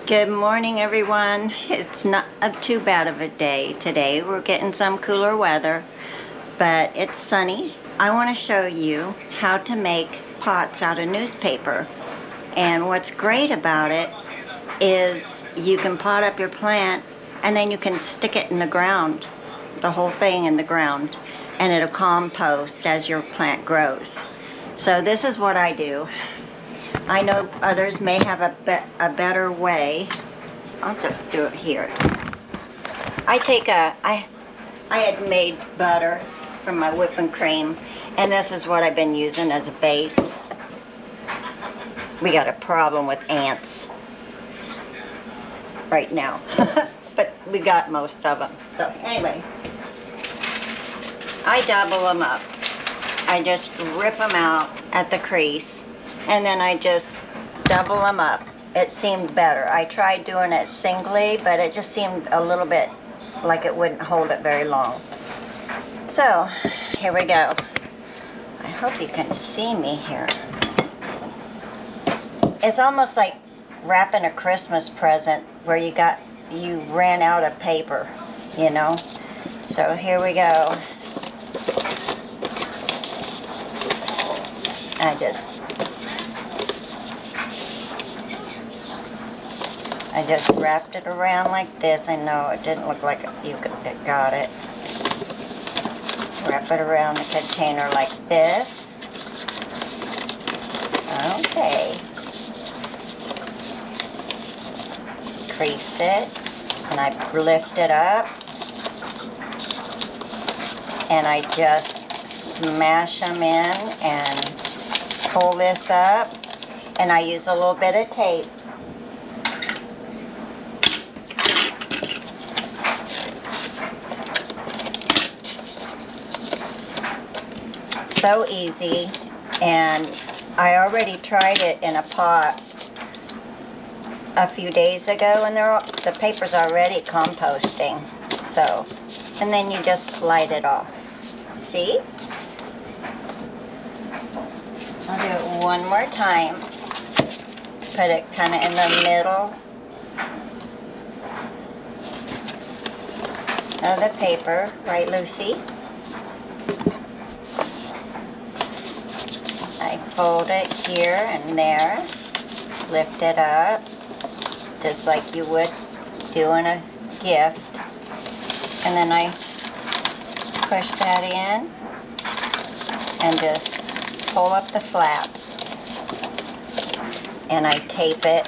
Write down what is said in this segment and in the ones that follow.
Good morning, everyone. It's not too bad of a day today. We're getting some cooler weather, but it's sunny. I want to show you how to make pots out of newspaper. And what's great about it is you can pot up your plant and then you can stick it in the ground, the whole thing in the ground, and it'll compost as your plant grows. So this is what I do. I know others may have a better way. I'll just do it here. I had made butter from my whipping cream, and this is what I've been using as a base. We got a problem with ants right now, but we got most of them. So anyway, I double them up. I just rip them out at the crease, and then I just double them up. It seemed better. I tried doing it singly, but it just seemed a little bit like it wouldn't hold it very long. So, here we go. I hope you can see me here. It's almost like wrapping a Christmas present where you ran out of paper, you know? So, here we go. I just wrapped it around like this. I know it didn't look like it got it. Wrap it around the container like this. Okay. Crease it, and I lift it up, and I just smash them in and pull this up, and I use a little bit of tape. So easy, and I already tried it in a pot a few days ago, and the paper's already composting. So, and then you just slide it off. See? I'll do it one more time. Put it kind of in the middle of the paper, right, Lucy? I fold it here and there, lift it up, just like you would do in a gift, and then I push that in and just pull up the flap, and I tape it.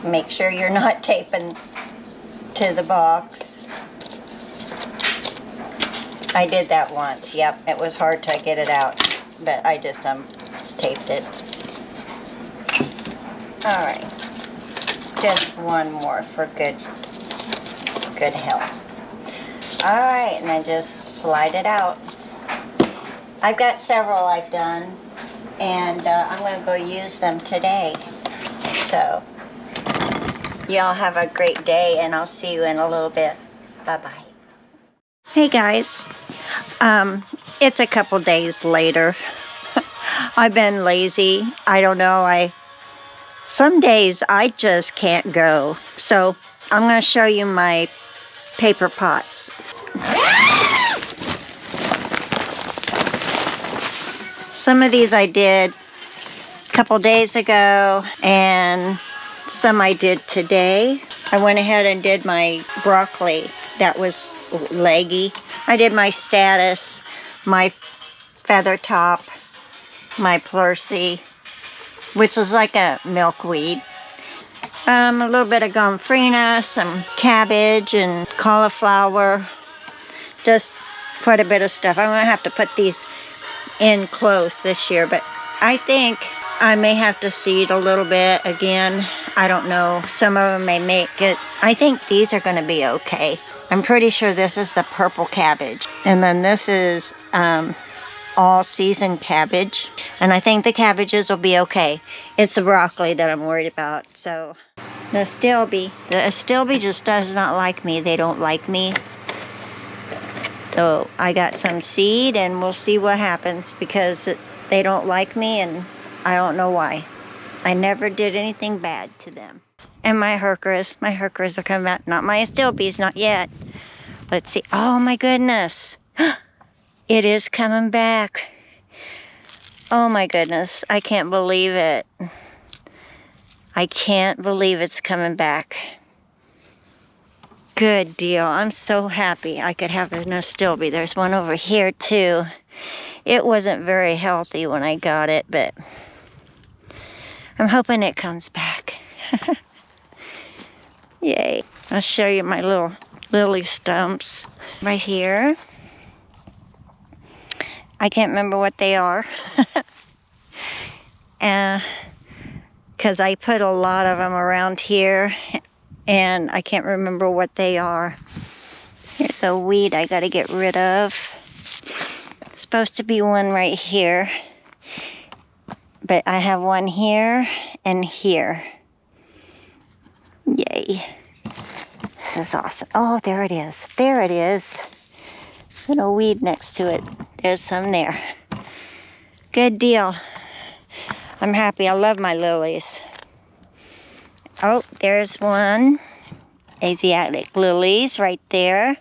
Make sure you're not taping to the box. I did that once, yep, it was hard to get it out, but I just taped it. Alright, just one more for good health. Alright, and I just slide it out. I've got several I've done, and I'm going to go use them today. So, y'all have a great day, and I'll see you in a little bit. Bye-bye. Hey guys, it's a couple days later. I've been lazy. I don't know, some days I just can't go. So I'm going to show you my paper pots. Some of these I did a couple days ago, and some I did today. I went ahead and did my broccoli. That was leggy. I did my status, my feather top, my pleurisy, which is like a milkweed. A little bit of gomphrena, some cabbage and cauliflower. Just quite a bit of stuff. I'm going to have to put these in close this year, but I think I may have to seed a little bit again. I don't know. Some of them may make it. I think these are going to be okay. I'm pretty sure this is the purple cabbage. And then this is all season cabbage. And I think the cabbages will be okay. It's the broccoli that I'm worried about. So the astilbe just does not like me. They don't like me. So I got some seed, and we'll see what happens, because they don't like me, and I don't know why. I never did anything bad to them. And my hurkers are coming back. Not my astilbes, not yet. Let's see. Oh my goodness. It is coming back. Oh my goodness. I can't believe it. I can't believe it's coming back. Good deal. I'm so happy I could have an astilbe. There's one over here too. It wasn't very healthy when I got it, but I'm hoping it comes back. Yay. I'll show you my little lily stumps right here. I can't remember what they are. Because I put a lot of them around here and I can't remember what they are. Here's a weed I gotta get rid of. Supposed to be one right here, but I have one here and here. Yay. This is awesome. Oh, there it is. There it is. Little weed next to it. There's some there. Good deal. I'm happy. I love my lilies. Oh, there's one. Asiatic lilies right there.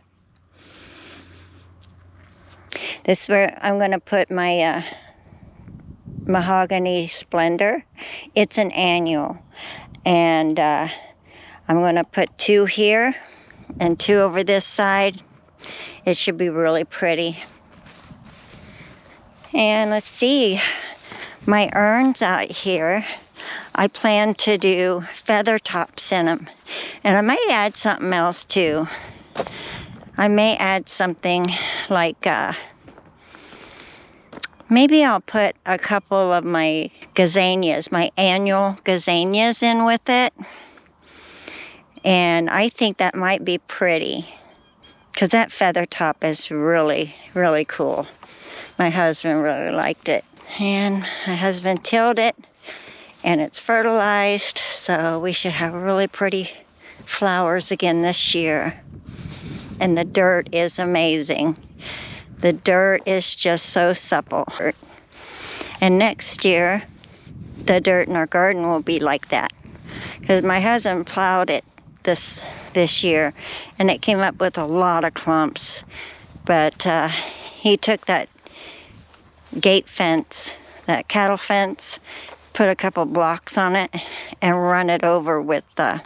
This is where I'm going to put my mahogany splendor. It's an annual. And I'm going to put 2 here and 2 over this side. It should be really pretty. And let's see, my urns out here, I plan to do feather tops in them. And I may add something else too. I may add something like, maybe I'll put a couple of my gazanias, my annual gazanias in with it. And I think that might be pretty, because that feather top is really, really cool. My husband really liked it. And my husband tilled it, and it's fertilized, so we should have really pretty flowers again this year. And the dirt is amazing. The dirt is just so supple. And next year, the dirt in our garden will be like that. Because my husband plowed it this year, and it came up with a lot of clumps. But he took that gate fence, that cattle fence, put a couple blocks on it, and run it over with the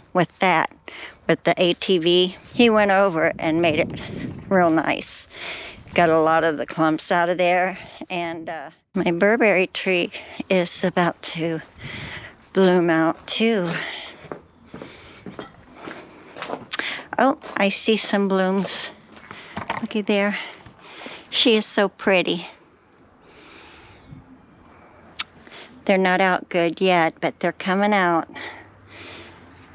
ATV. He went over it and made it real nice. Got a lot of the clumps out of there, and my burberry tree is about to bloom out too. Oh, I see some blooms. Looky there. She is so pretty. They're not out good yet, but they're coming out.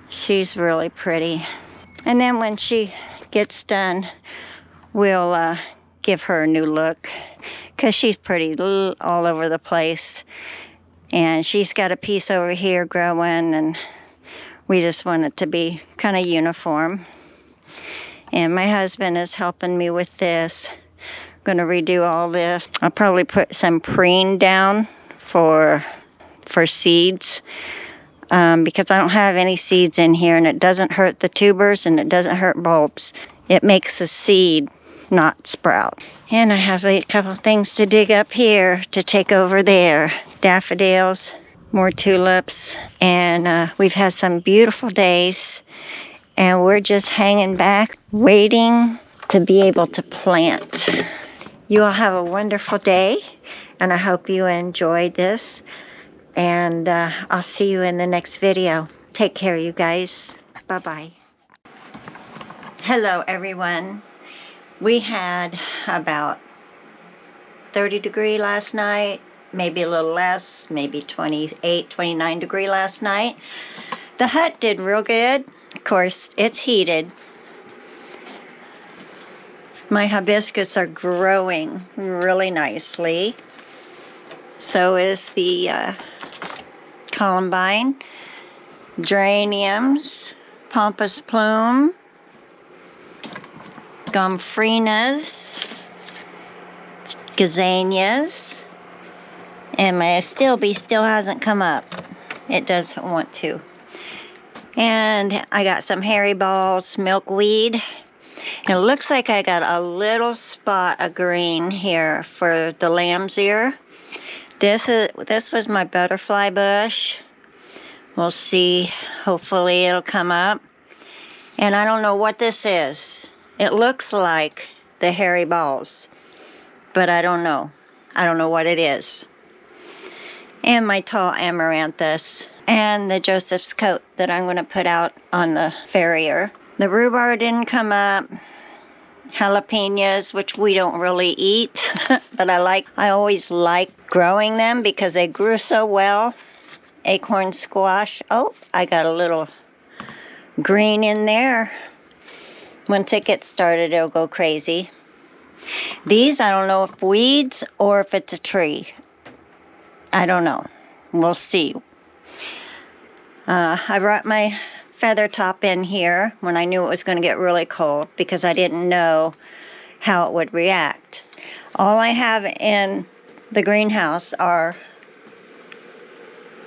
She's really pretty. And then when she gets done, we'll give her a new look, because she's pretty all over the place. And she's got a piece over here growing, and we just want it to be kind of uniform. And my husband is helping me with this. I'm going to redo all this. I'll probably put some preen down for seeds, because I don't have any seeds in here, and it doesn't hurt the tubers and it doesn't hurt bulbs. It makes the seed not sprout. And I have a couple things to dig up here to take over there. Daffodils, more tulips, and we've had some beautiful days, and we're just hanging back waiting to be able to plant. You all have a wonderful day, and I hope you enjoyed this, and I'll see you in the next video. Take care, you guys. Bye-bye. Hello, everyone. We had about 30 degree last night, maybe a little less, maybe 28, 29 degree last night. The hut did real good. Of course, it's heated. My hibiscus are growing really nicely. So is the columbine, geraniums, pampas plume, gomphrenias, gazanias, And my still hasn't come up. It doesn't want to. And I got some hairy balls, milkweed. It looks like I got a little spot of green here for the lamb's ear. This was my butterfly bush. We'll see. Hopefully it'll come up. And I don't know what this is. It looks like the hairy balls, but I don't know. I don't know what it is. And my tall amaranthus and the Joseph's coat that I'm going to put out on the farrier. The rhubarb didn't come up. Jalapenos, which we don't really eat, but I always like growing them because they grew so well. Acorn squash. Oh, I got a little green in there. Once it gets started, it'll go crazy. These, I don't know if weeds or if it's a tree. I don't know. We'll see. I brought my feather top in here when I knew it was going to get really cold because I didn't know how it would react. All I have in the greenhouse are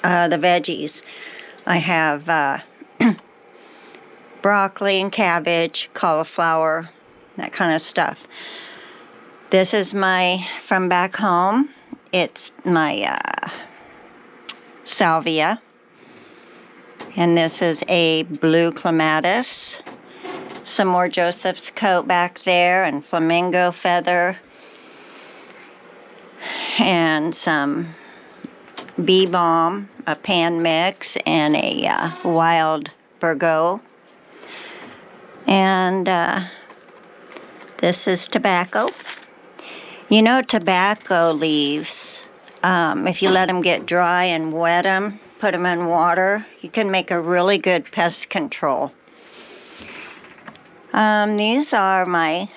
the veggies. I have broccoli and cabbage, cauliflower, that kind of stuff. This is from back home. It's my salvia. And this is a blue clematis. Some more Joseph's coat back there and flamingo feather. And some bee balm, a pan mix, and a wild Virgo. And this is tobacco. You know, tobacco leaves, if you let them get dry and wet them, put them in water, you can make a really good pest control. These are my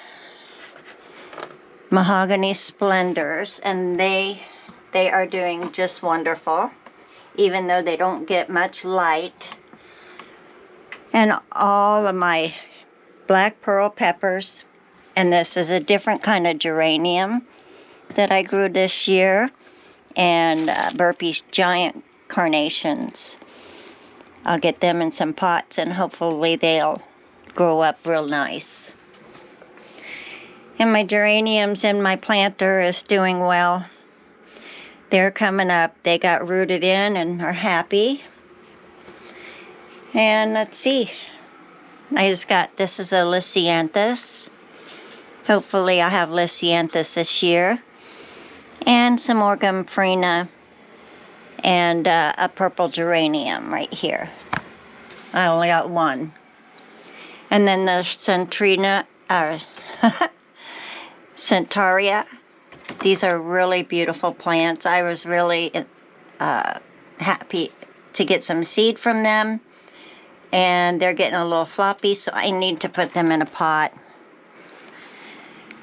mahogany splendors, and they are doing just wonderful, even though they don't get much light. And all of my black pearl peppers, and this is a different kind of geranium that I grew this year, and Burpee's giant carnations. I'll get them in some pots and hopefully they'll grow up real nice. And my geraniums in my planter is doing well. They're coming up. They got rooted in and are happy. And let's see. This is a Lisianthus. Hopefully I'll have Lisianthus this year. And some more Gomphrena. And a purple geranium right here. I only got one. And then the Centaurea. These are really beautiful plants. I was really happy to get some seed from them. And they're getting a little floppy, so I need to put them in a pot.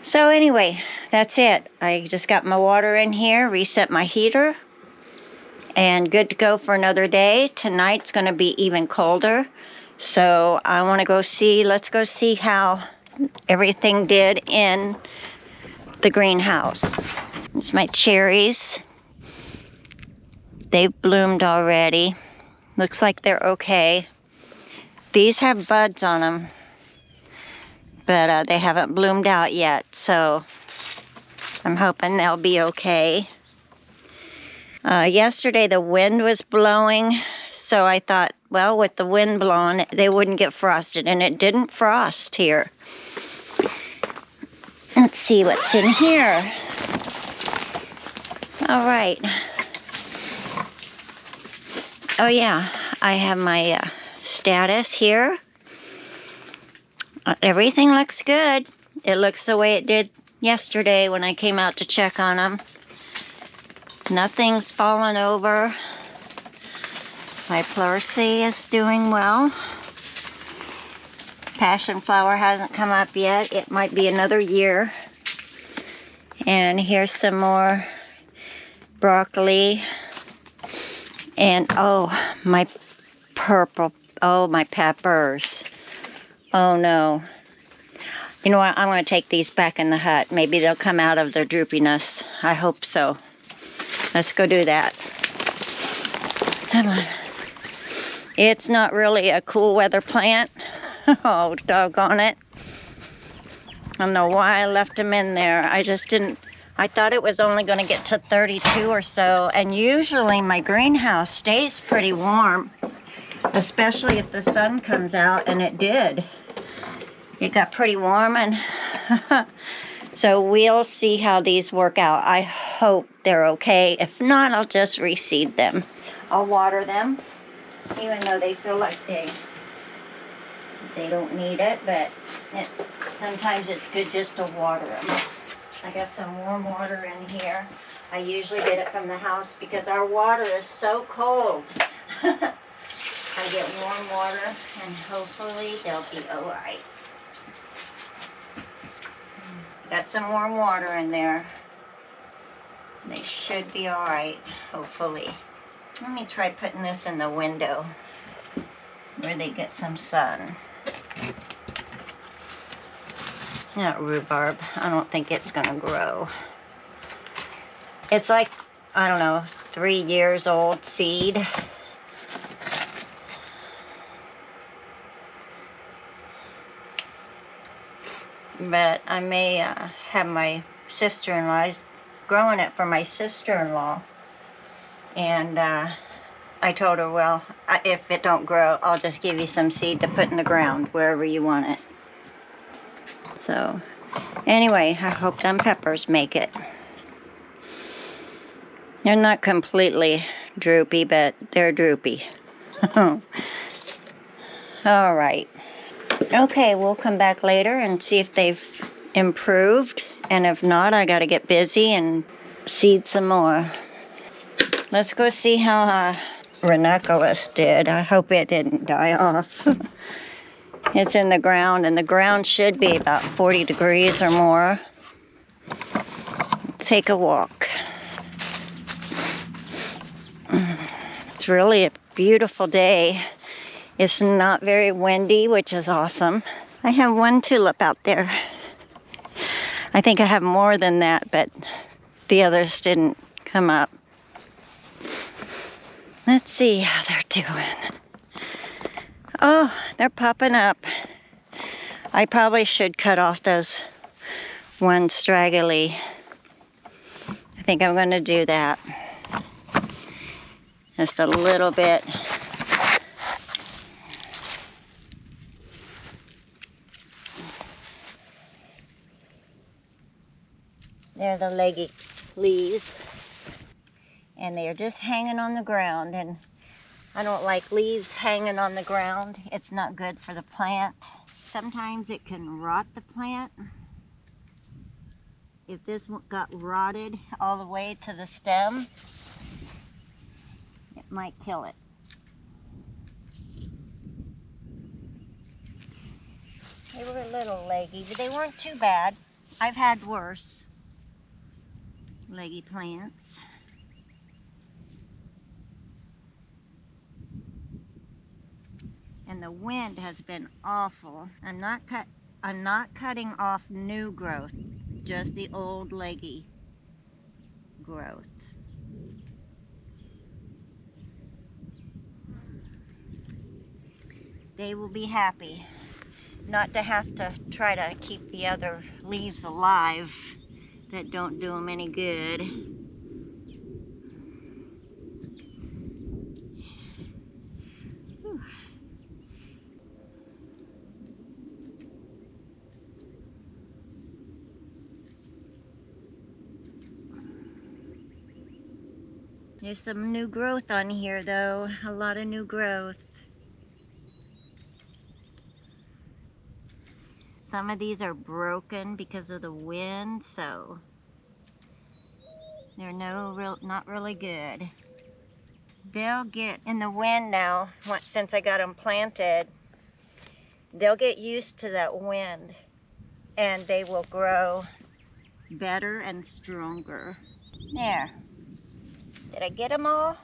So anyway, that's it. I just got my water in here, reset my heater, and good to go for another day. Tonight's going to be even colder. So I want to let's go see how everything did in the greenhouse. There's my cherries. They've bloomed already. Looks like they're okay. These have buds on them, but they haven't bloomed out yet, so I'm hoping they'll be okay. Yesterday the wind was blowing, so I thought, well, with the wind blowing, they wouldn't get frosted, and it didn't frost here. Let's see what's in here. All right. Oh yeah, I have my status here. Everything looks good. It looks the way it did yesterday when I came out to check on them. Nothing's fallen over. My Pleurisy is doing well. Passion flower hasn't come up yet. It might be another year. And here's some more broccoli. And oh, my peppers. Oh no. You know what? I'm going to take these back in the hut. Maybe they'll come out of their droopiness. I hope so. Let's go do that. Come on. It's not really a cool weather plant. Oh, doggone it. I don't know why I left them in there. I just didn't, I thought it was only going to get to 32 or so. And usually my greenhouse stays pretty warm, especially if the sun comes out, and it did. It got pretty warm, and so we'll see how these work out. I hope they're okay. If not, I'll just reseed them. I'll water them, even though they feel like they don't need it, but sometimes it's good just to water them. I got some warm water in here. I usually get it from the house because our water is so cold. I get warm water, and hopefully they'll be all right. Got some warm water in there. They should be all right, hopefully. Let me try putting this in the window where they get some sun. Not rhubarb. I don't think it's gonna grow. It's like, I don't know, 3 years old seed. But I may have my sister-in-law growing it for my sister-in-law. And I told her, well, if it don't grow, I'll just give you some seed to put in the ground wherever you want it. So anyway, I hope them peppers make it. They're not completely droopy, but they're droopy. All right. Okay, we'll come back later and see if they've improved. And if not, I got to get busy and seed some more. Let's go see how Ranunculus did. I hope it didn't die off. It's in the ground, and the ground should be about 40 degrees or more. Take a walk. It's really a beautiful day. It's not very windy, which is awesome. I have one tulip out there. I think I have more than that, but the others didn't come up. Let's see how they're doing. Oh, they're popping up. I probably should cut off those ones straggly. I think I'm going to do that. Just a little bit. They're the leggy leaves. And they're just hanging on the ground. And I don't like leaves hanging on the ground. It's not good for the plant. Sometimes it can rot the plant. If this got rotted all the way to the stem, it might kill it. They were a little leggy, but they weren't too bad. I've had worse leggy plants. And the wind has been awful. I'm not cutting off new growth, just the old leggy growth. They will be happy not to have to try to keep the other leaves alive that don't do them any good. Whew. There's some new growth on here though, a lot of new growth. Some of these are broken because of the wind, so they're not really good. They'll get in the wind now, since I got them planted. They'll get used to that wind and they will grow better and stronger. There. Did I get them all?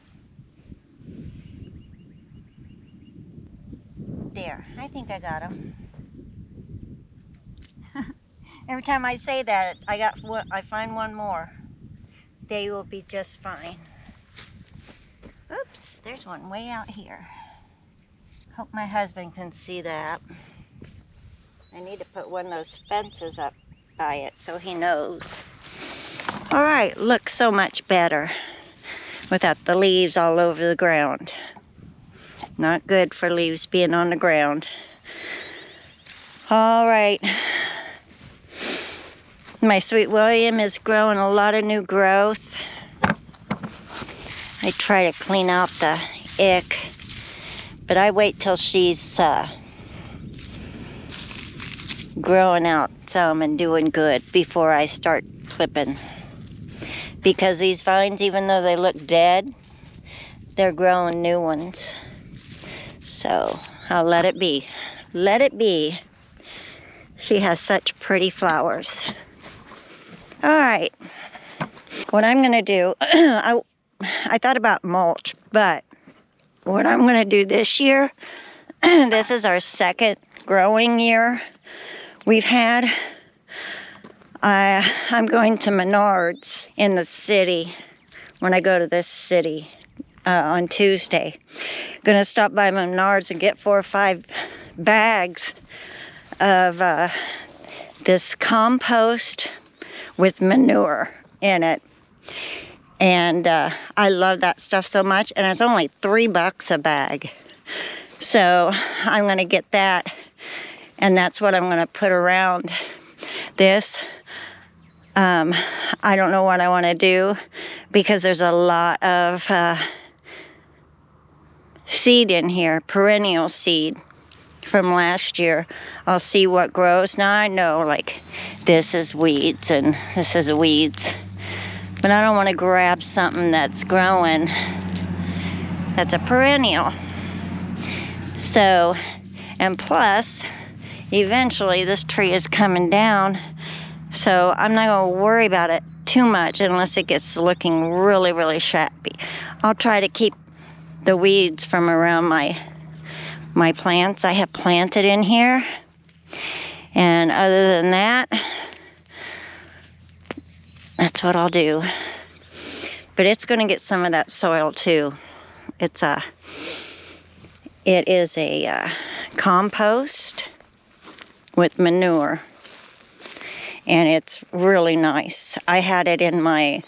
There, I think I got them. Every time I say that, I find one more. they will be just fine. Oops, there's one way out here. Hope my husband can see that. I need to put one of those fences up by it so he knows. All right, looks so much better without the leaves all over the ground. Not good for leaves being on the ground. All right. My Sweet William is growing a lot of new growth. I try to clean out the ick, but I wait till she's growing out some and doing good before I start clipping. Because these vines, even though they look dead, they're growing new ones. So I'll let it be. Let it be. She has such pretty flowers. All right. What I'm gonna do, I thought about mulch, but what I'm gonna do this year, this is our second growing year we've had. I'm going to Menards in the city when I go to this city on Tuesday. Gonna stop by Menards and get 4 or 5 bags of this compost with manure in it. And I love that stuff so much, and it's only $3 a bag. So I'm gonna get that, and that's what I'm gonna put around this. I don't know what I want to do because there's a lot of seed in here, perennial seed from last year. I'll see what grows. Now I know, like, this is weeds and this is weeds, but I don't want to grab something that's growing that's a perennial. So, and plus, eventually this tree is coming down, so I'm not going to worry about it too much unless it gets looking really, really shabby. I'll try to keep the weeds from around my plants I have planted in here. And other than that, that's what I'll do. But it's going to get some of that soil too. It is a compost with manure. And it's really nice. I had it in my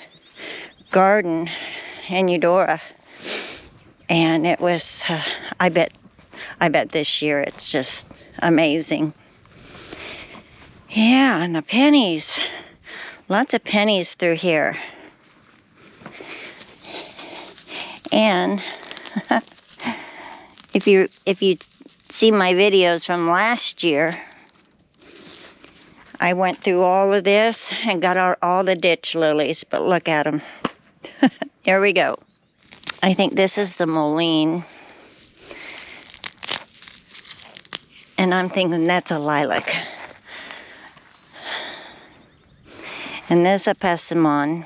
garden in Eudora, and it was, I bet this year it's just amazing. Yeah, and the pennies, lots of pennies through here. And if you see my videos from last year, I went through all of this and got out all the ditch lilies, but look at them. Here we go. I think this is the mullein. And I'm thinking that's a lilac. And this a persimmon.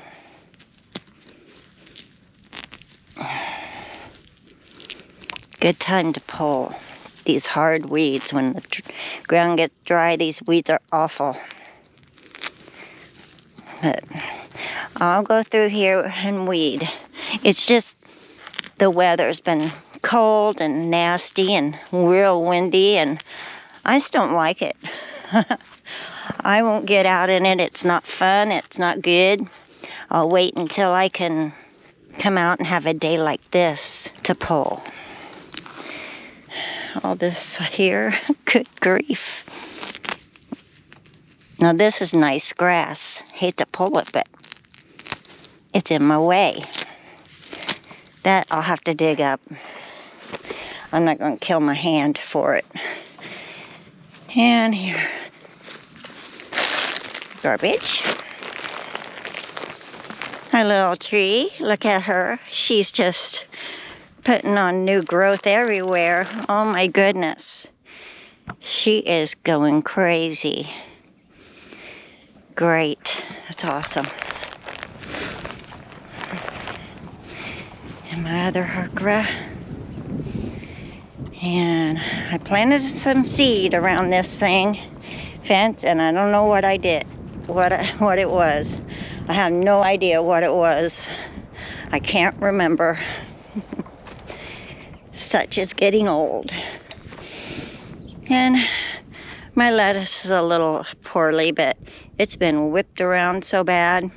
Good time to pull these hard weeds. When the ground gets dry, these weeds are awful. But I'll go through here and weed. It's just the weather's been cold and nasty and real windy, and I just don't like it. I won't get out in it. It's not fun. It's not good. I'll wait until I can come out and have a day like this to pull. All this here, good grief. Now this is nice grass. Hate to pull it, but it's in my way. That I'll have to dig up. I'm not going to kill my hand for it. And here, garbage. Our little tree, look at her. She's just putting on new growth everywhere. Oh my goodness. She is going crazy. Great. That's awesome. And my other hardgrass. And I planted some seed around this fence, and I don't know what I did, what it was. I have no idea what it was. I can't remember. Such is getting old. And my lettuce is a little poorly, but it's been whipped around so bad.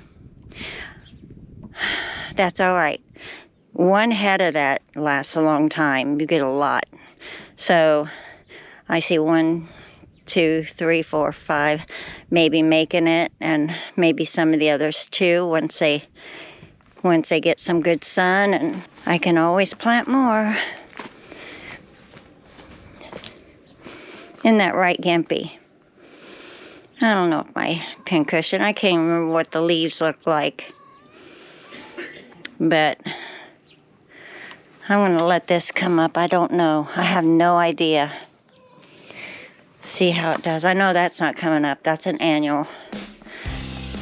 That's all right. One head of that lasts a long time. You get a lot. So I see 1, 2, 3, 4, 5 maybe making it, and maybe some of the others too once they get some good sun, and I can always plant more. Isn't that right, Gimpy? I don't know if my pincushion, I can't remember what the leaves look like. But I'm going to let this come up. I don't know. I have no idea. See how it does. I know that's not coming up. That's an annual.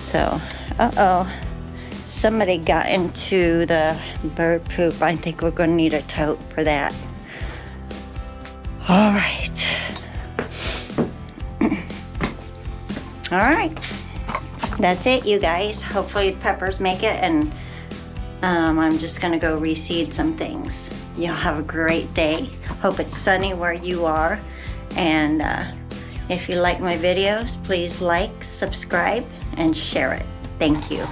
So, uh-oh. Somebody got into the bird poop. I think we're going to need a tote for that. All right. All right. That's it, you guys. Hopefully the peppers make it, and I'm just going to go reseed some things. Y'all have a great day. Hope it's sunny where you are. And if you like my videos, please like, subscribe, and share it. Thank you.